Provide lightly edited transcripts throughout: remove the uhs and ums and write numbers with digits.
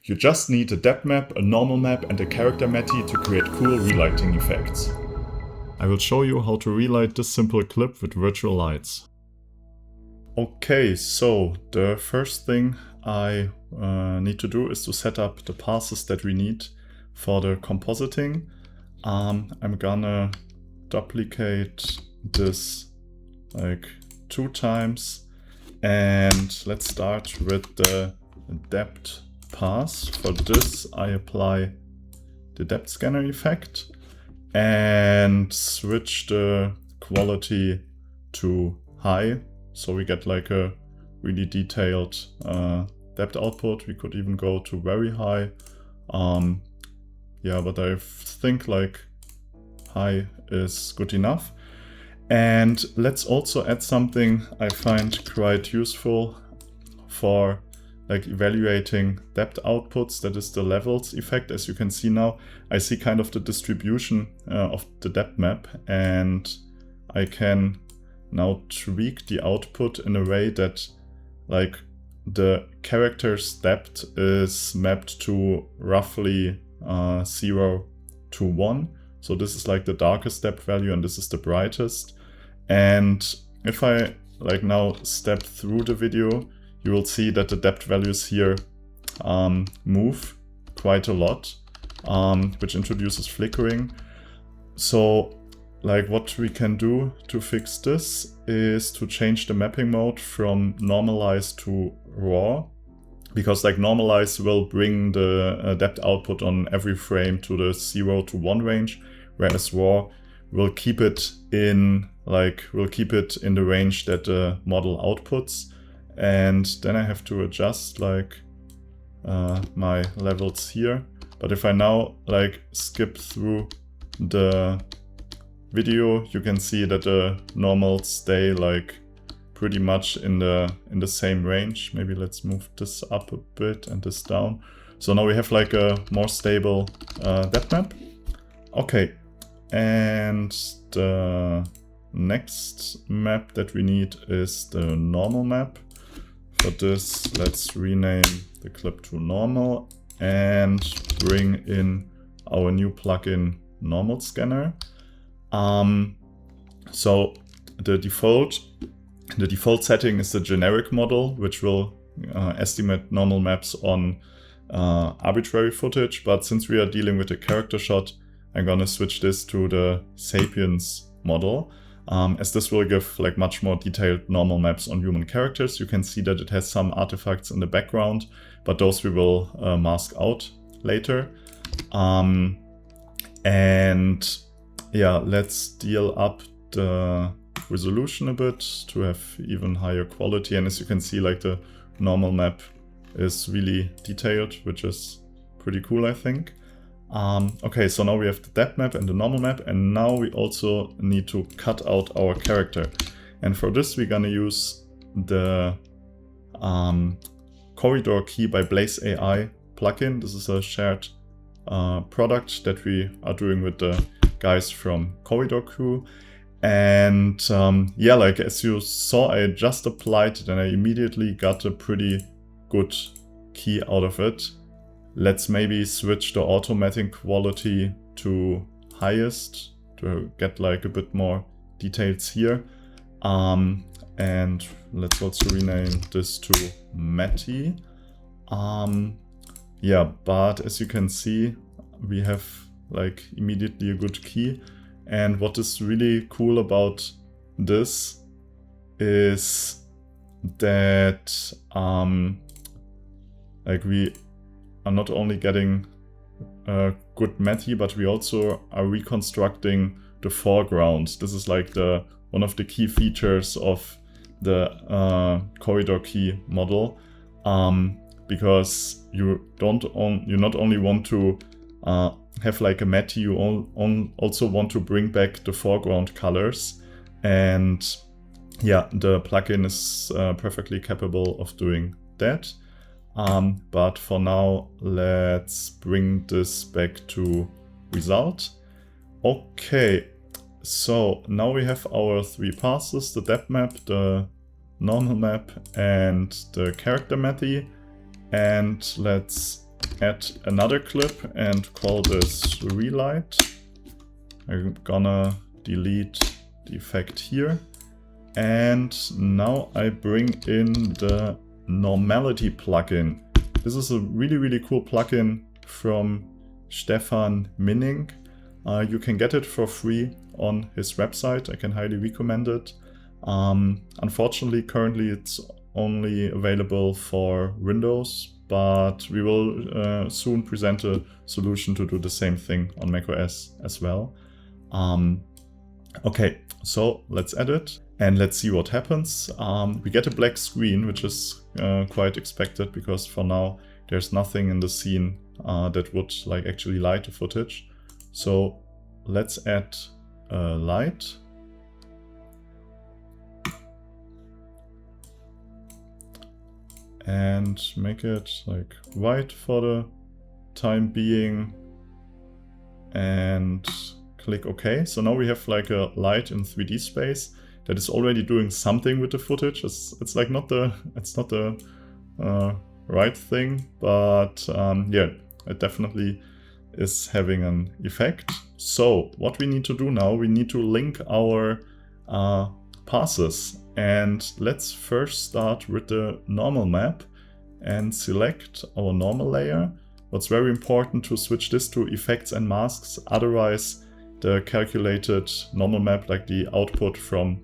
You just need a depth map, a normal map and a character matty to create cool relighting effects. I will show you how to relight this simple clip with virtual lights. Okay, so the first thing I need to do is to set up the passes that we need for the compositing. I'm gonna duplicate this like 2 times, and let's start with the depth pass. For this I apply the depth scanner effect and switch the quality to high, so we get like a really detailed depth output. We could even go to very high. Yeah, but I think like high is good enough. And let's also add something I find quite useful for like evaluating depth outputs. That is the levels effect. As you can see now, I see kind of the distribution of the depth map, and I can now tweak the output in a way that like the character's depth is mapped to roughly 0 to 1. So this is like the darkest depth value and this is the brightest. And if I like now step through the video, you will see that the depth values here move quite a lot, which introduces flickering. So like what we can do to fix this is to change the mapping mode from normalize to raw, because like normalize will bring the depth output on every frame to the 0 to 1 range, whereas raw will keep it in the range that the model outputs. And then I have to adjust like my levels here. But if I now like skip through the video, you can see that the normals stay like pretty much in the same range. Maybe let's move this up a bit and this down. So now we have like a more stable depth map. Okay, and the next map that we need is the normal map. For this, let's rename the clip to normal and bring in our new plugin normal scanner. So the default setting is the generic model, which will estimate normal maps on arbitrary footage. But since we are dealing with a character shot, I'm gonna switch this to the Sapiens model, as this will give like much more detailed normal maps on human characters. You can see that it has some artifacts in the background, but those we will mask out later. And yeah, let's deal up the resolution a bit to have even higher quality. And as you can see, like the normal map is really detailed, which is pretty cool, I think. Okay, so now we have the depth map and the normal map, and now we also need to cut out our character. And for this, we're gonna use the CorridorKey by Blaze AI plugin. This is a shared product that we are doing with the guys from CorridorKey. And yeah, like as you saw, I just applied it and I immediately got a pretty good key out of it. Let's maybe switch the auto matting quality to highest to get like a bit more details here. And let's also rename this to matty. Yeah, but as you can see, we have like immediately a good key. And what is really cool about this is that like we are not only getting a good matty, but we also are reconstructing the foreground. This is like one of the key features of the CorridorKey model, because you not only want to have like a matty, you also want to bring back the foreground colors. And yeah, the plugin is perfectly capable of doing that. But for now, let's bring this back to result. Okay, so now we have our 3 passes, the depth map, the normal map, and the character matty. And let's add another clip and call this Relight. I'm gonna delete the effect here. And now I bring in the Normality plugin. This is a really cool plugin from Stefan Minning. You can get it for free on his website. I can highly recommend it. Unfortunately, currently it's only available for Windows, but we will soon present a solution to do the same thing on macOS as well. Okay, so let's add it and let's see what happens. We get a black screen, which is quite expected because for now there's nothing in the scene that would like actually light the footage. So let's add a light. And make it like white for the time being. And click OK. So now we have like a light in 3D space that is already doing something with the footage. It's like not the right thing, but yeah, it definitely is having an effect. So what we need to do now, we need to link our passes, and let's first start with the normal map and select our normal layer. What's very important to switch this to effects and masks, otherwise the calculated normal map, like the output from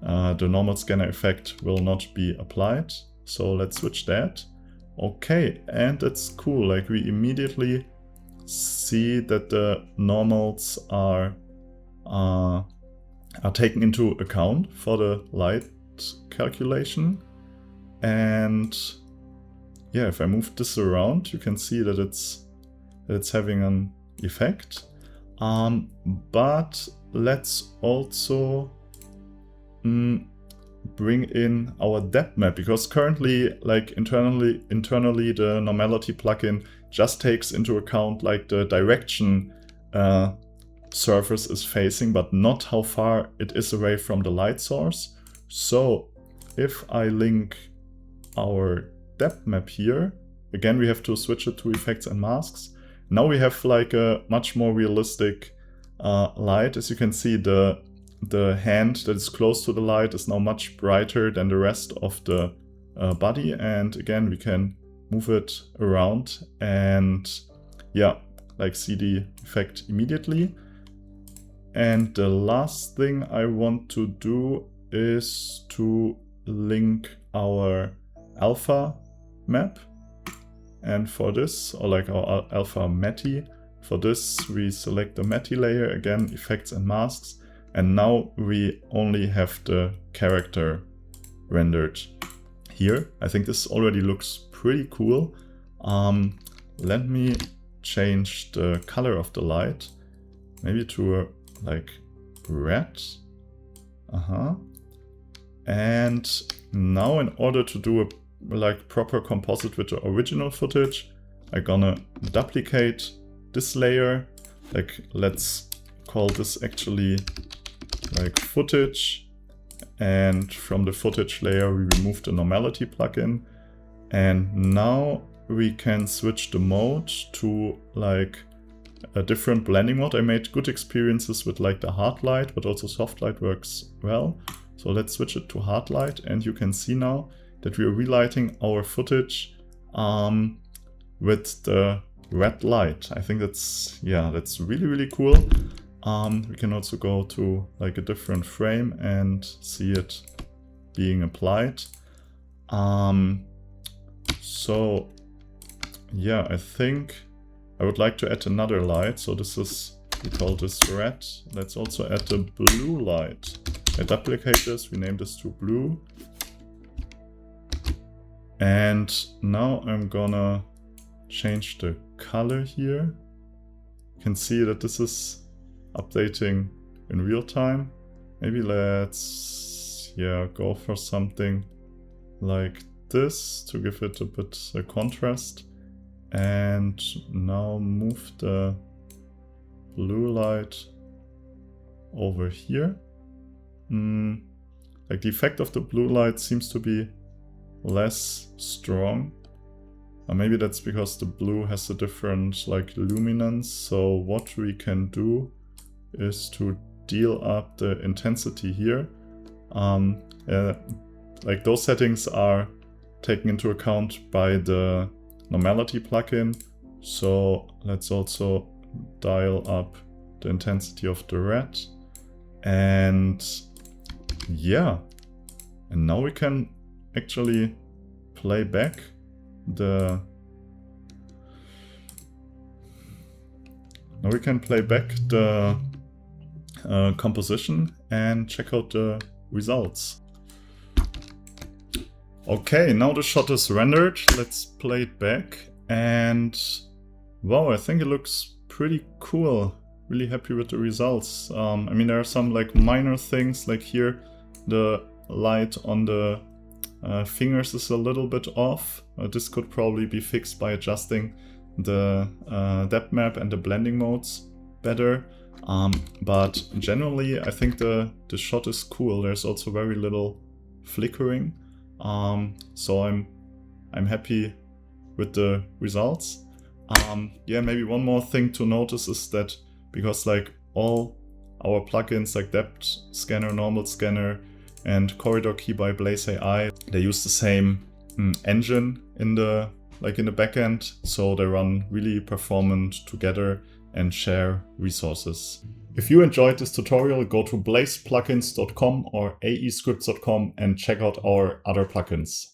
the normal scanner effect, will not be applied. So let's switch that. Okay, and that's cool, like we immediately see that the normals are taken into account for the light calculation. And yeah, if I move this around, you can see that it's having an effect. But let's also bring in our depth map, because currently, like internally the Normality plugin just takes into account like the direction surface is facing, but not how far it is away from the light source. So if I link our depth map here, again we have to switch it to effects and masks. Now we have like a much more realistic light. As you can see, the hand that is close to the light is now much brighter than the rest of the body, and again we can move it around and yeah, like see the effect immediately. And the last thing I want to do is to link our alpha map, and for this, or like our alpha Matty, for this we select the Matty layer, again effects and masks, and now we only have the character rendered here. I think this already looks pretty cool. Let me change the color of the light, maybe to a like red. And now in order to do a like proper composite with the original footage, I'm gonna duplicate this layer. Like let's call this actually like footage, and from the footage layer we remove the Normality plugin, and now we can switch the mode to like a different blending mode. I made good experiences with like the hard light, but also soft light works well. So let's switch it to hard light, and you can see now that we are relighting our footage with the red light. I think that's, yeah, that's really cool. We can also go to like a different frame and see it being applied. So yeah, I think I would like to add another light. So this is, we call this red. Let's also add the blue light. I duplicate this, we name this to blue. And now I'm gonna change the color here. You can see that this is updating in real time. Maybe let's, yeah, go for something like this to give it a bit of contrast. And now move the blue light over here. Like the effect of the blue light seems to be less strong. Maybe that's because the blue has a different like luminance. So what we can do is to deal up the intensity here. Like those settings are taken into account by the Normality plugin. So let's also dial up the intensity of the red. And yeah, and now we can actually play back the composition and check out the results. Okay, now the shot is rendered. Let's play it back. And wow, I think it looks pretty cool. Really happy with the results. I mean, there are some like minor things, like here the light on the fingers is a little bit off. This could probably be fixed by adjusting the depth map and the blending modes better. But generally, I think the shot is cool. There's also very little flickering. So I'm happy with the results. Yeah, maybe one more thing to notice is that because like all our plugins like Depth Scanner, Normal Scanner, and CorridorKey by Blaze AI, they use the same engine in the backend, so they run really performant together and share resources. If you enjoyed this tutorial, go to blazeplugins.com or aescripts.com and check out our other plugins.